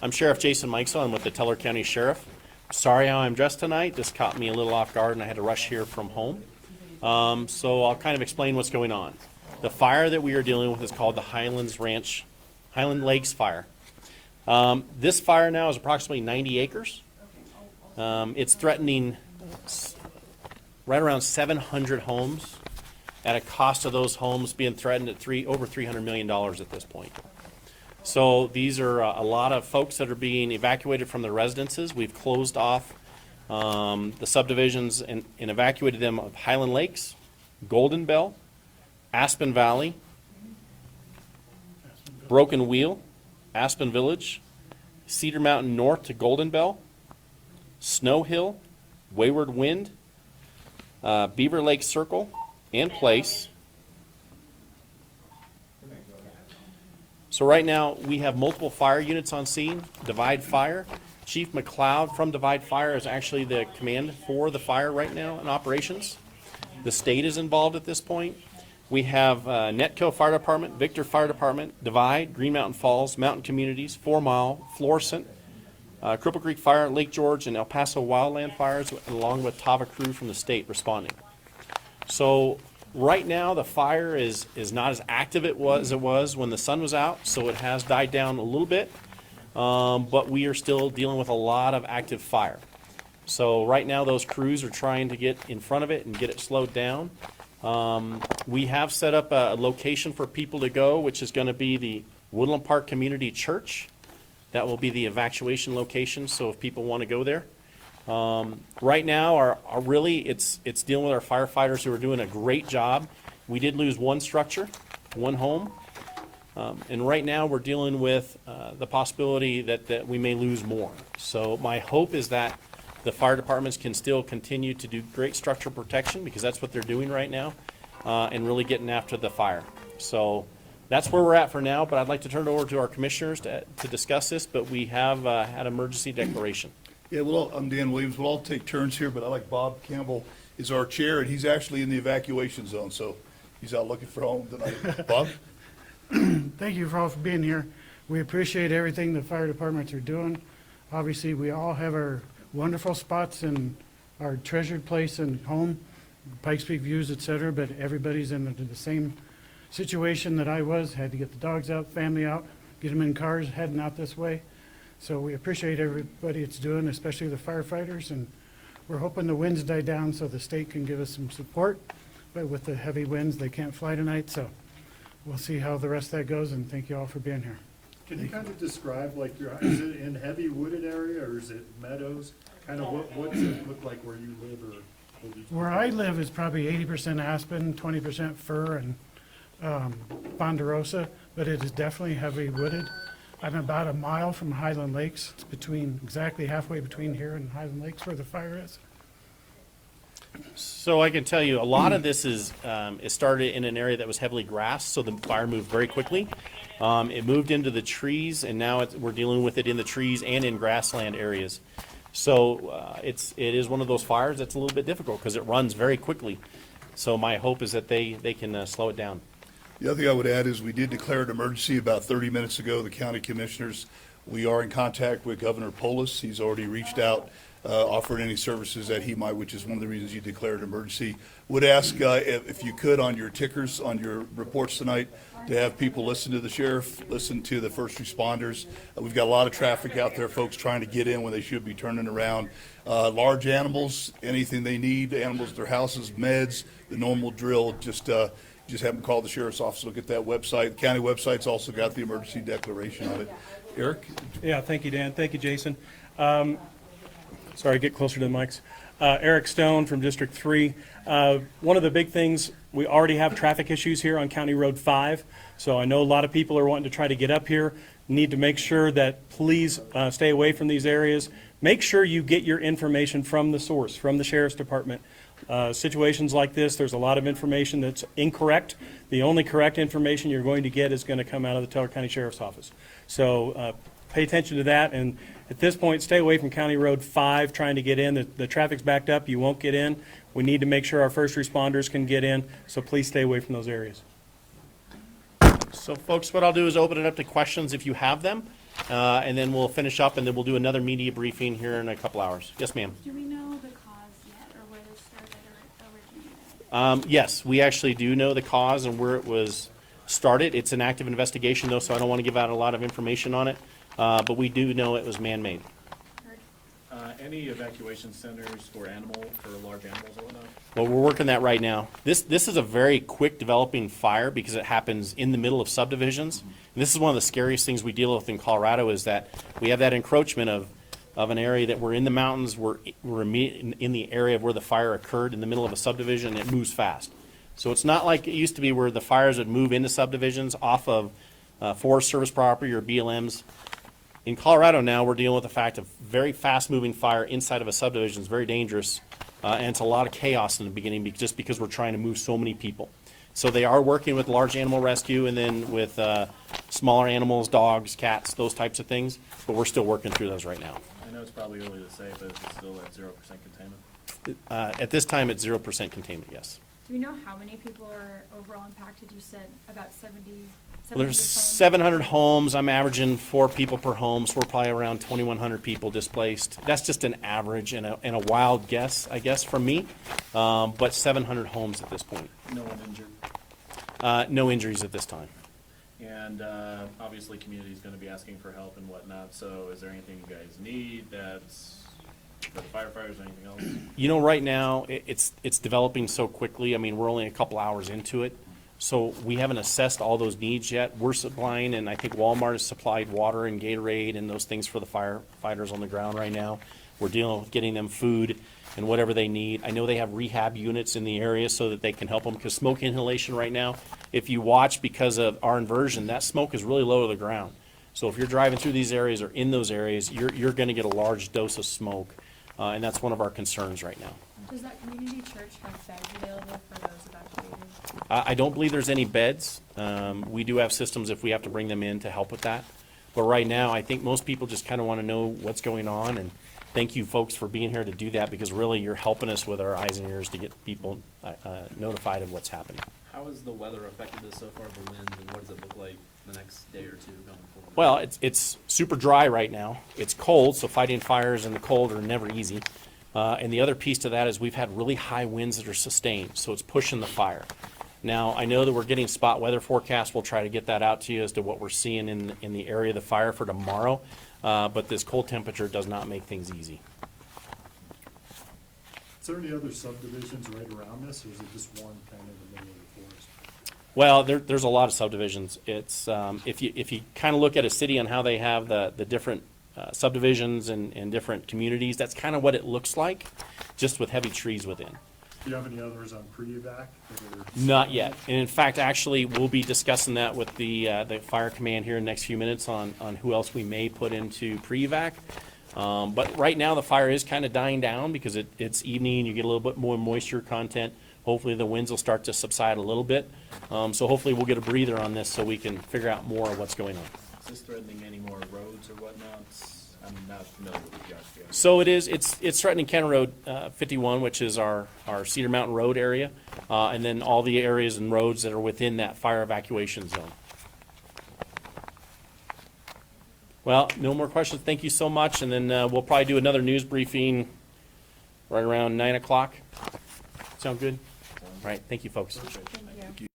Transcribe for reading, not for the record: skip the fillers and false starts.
I'm Sheriff Jason Mikesell. I'm with the Teller County Sheriff. Sorry how I'm dressed tonight. This caught me a little off guard and I had to rush here from home. So I'll kind of explain what's going on. The fire that we are dealing with is called the Highland Lakes fire. This fire now is approximately 90 acres. It's threatening right around 700 homes at a cost of those homes being threatened at over $300 million at this point. So these are a lot of folks that are being evacuated from their residences. We've closed off the subdivisions and evacuated them of Highland Lakes, Golden Bell, Aspen Valley, Broken Wheel, Aspen Village, Cedar Mountain North to Golden Bell, Snow Hill, Wayward Wind, Beaver Lake Circle and Place. So right now we have multiple fire units on scene. Divide Fire. Chief McLeod from Divide Fire is actually the command for the fire right now in operations. The state is involved at this point. We have Netco Fire Department, Victor Fire Department, Divide, Green Mountain Falls, Mountain Communities, 4 Mile, Florissant, Cripple Creek Fire, Lake George, and El Paso Wildland Fires, along with Tava crew from the state responding. So right now the fire is not as active as it was when the sun was out, so it has died down a little bit, but we are still dealing with a lot of active fire. So right now those crews are trying to get in front of it and get it slowed down. We have set up a location for people to go, which is going to be the Woodland Park Community Church. That will be the evacuation location, so if people want to go there. Right now, it's dealing with our firefighters who are doing a great job. We did lose one structure, one home, and right now we're dealing with the possibility that we may lose more. So my hope is that the fire departments can still continue to do great structural protection, because that's what they're doing right now, and really getting after the fire. So that's where we're at for now, but I'd like to turn it over to our commissioners to discuss this, but we have had emergency declaration. Yeah, well, I'm Dan Williams. We'll all take turns here, but I like Bob Campbell is our chair, and he's actually in the evacuation zone, so he's out looking for home tonight. Bob? Thank you all for being here. We appreciate everything the fire departments are doing. Obviously, we all have our wonderful spots in our treasured place and home, Pikes Peak views, etc., but everybody's in the same situation that I was. Had to get the dogs out, family out, get them in cars, heading out this way. So we appreciate everybody it's doing, especially the firefighters, and we're hoping the winds die down so the state can give us some support. But with the heavy winds, they can't fly tonight, so we'll see how the rest of that goes, and thank you all for being here. Can you kind of describe, like, is it in heavy wooded area, or is it meadows? Kind of what does it look like where you live, or? Where I live is probably 80% aspen, 20% fir, and ponderosa, but it is definitely heavy wooded. I'm about a mile from Highland Lakes. It's exactly halfway between here and Highland Lakes where the fire is. So I can tell you, a lot of this is it started in an area that was heavily grassed, so the fire moved very quickly. It moved into the trees, and now we're dealing with it in the trees and in grassland areas. So it is one of those fires that's a little bit difficult because it runs very quickly. So my hope is that they can slow it down. The other thing I would add is we did declare an emergency about 30 minutes ago, the county commissioners. We are in contact with Governor Polis. He's already reached out, offered any services that he might, which is one of the reasons you declared an emergency. Would ask if you could, on your tickers, on your reports tonight, to have people listen to the sheriff, listen to the first responders. We've got a lot of traffic out there, folks trying to get in when they should be turning around. Large animals, anything they need, animals at their houses, meds, the normal drill, just have them call the sheriff's office, look at that website. The county website's also got the emergency declaration on it. Eric? Yeah, thank you, Dan. Thank you, Jason. Sorry, get closer to the mics. Eric Stone from District 3. One of the big things, we already have traffic issues here on County Road 5, so I know a lot of people are wanting to try to get up here. Need to make sure that please stay away from these areas. Make sure you get your information from the source, from the Sheriff's Department. Situations like this, there's a lot of information that's incorrect. The only correct information you're going to get is going to come out of the Teller County Sheriff's Office. So pay attention to that, and at this point, stay away from County Road 5 trying to get in. The traffic's backed up. You won't get in. We need to make sure our first responders can get in, so please stay away from those areas. So folks, what I'll do is open it up to questions if you have them. and then we'll finish up, and then we'll do another media briefing here in a couple hours. Yes, ma'am. Do we know the cause yet, or where this started or originated? Yes, we actually do know the cause and where it was started. It's an active investigation, though, so I don't want to give out a lot of information on it. But we do know it was man-made. Heard. Any evacuation centers for large animals or whatnot? Well, we're working that right now. This is a very quick developing fire because it happens in the middle of subdivisions. And this is one of the scariest things we deal with in Colorado is that we have that encroachment of an area that we're in the mountains, we're in the area of where the fire occurred in the middle of a subdivision, and it moves fast. So it's not like it used to be where the fires would move into subdivisions off of Forest Service property or BLMs. In Colorado now, we're dealing with the fact of very fast-moving fire inside of a subdivision is very dangerous, and it's a lot of chaos in the beginning just because we're trying to move so many people. So they are working with large animal rescue and then with smaller animals, dogs, cats, those types of things, but we're still working through those right now. I know it's probably early to say, but it's still at 0% containment. At this time, it's 0% containment, yes. Do we know how many people are overall impacted? You said about 70. Well, there's 700 700 homes. I'm averaging 4 people per home, so we're probably around 2,100 people displaced. That's just an average and a wild guess, I guess, from me. But 700 homes at this point. No one injured. No injuries at this time. And obviously, community is going to be asking for help and whatnot. So, is there anything you guys need that's for the firefighters or anything else? You know, right now, it's developing so quickly. I mean, we're only a couple hours into it. So we haven't assessed all those needs yet. We're supplying, and I think Walmart has supplied water and Gatorade and those things for the firefighters on the ground right now. We're dealing with getting them food and whatever they need. I know they have rehab units in the area so that they can help them, because smoke inhalation right now, if you watch because of our inversion, that smoke is really low to the ground. So if you're driving through these areas or in those areas, you're going to get a large dose of smoke, and that's one of our concerns right now. Does that community church have beds available for those evacuated? I don't believe there's any beds. We do have systems if we have to bring them in to help with that. But right now, I think most people just kind of want to know what's going on, and thank you folks for being here to do that, because really you're helping us with our eyes and ears to get people notified of what's happening. How has the weather affected this so far, the wind, and what does it look like the next day or two going forward? Well, it's super dry right now. It's cold, so fighting fires in the cold are never easy. And the other piece to that is we've had really high winds that are sustained, so it's pushing the fire. Now, I know that we're getting spot weather forecasts. We'll try to get that out to you as to what we're seeing in the area of the fire for tomorrow. But this cold temperature does not make things easy. Is there any other subdivisions right around this, or is it just one kind of in the middle of the forest? Well, there's a lot of subdivisions. It's if you kind of look at a city and how they have the different subdivisions and different communities, that's kind of what it looks like, just with heavy trees within. Do you have any others on pre-evac? that are- Not yet. And in fact, actually, we'll be discussing that with the fire command here in the next few minutes on who else we may put into pre-evac. But right now, the fire is kind of dying down because it's evening, you get a little bit more moisture content. Hopefully, the winds will start to subside a little bit. So hopefully, we'll get a breather on this so we can figure out more of what's going on. Is this threatening any more roads or whatnot? I'm not familiar with the geography. So it's threatening County Road 51, which is our Cedar Mountain Road area, and then all the areas and roads that are within that fire evacuation zone. Well, no more questions. Thank you so much, and then we'll probably do another news briefing right around 9 o'clock. Sound good? All right, thank you, folks. Appreciate it.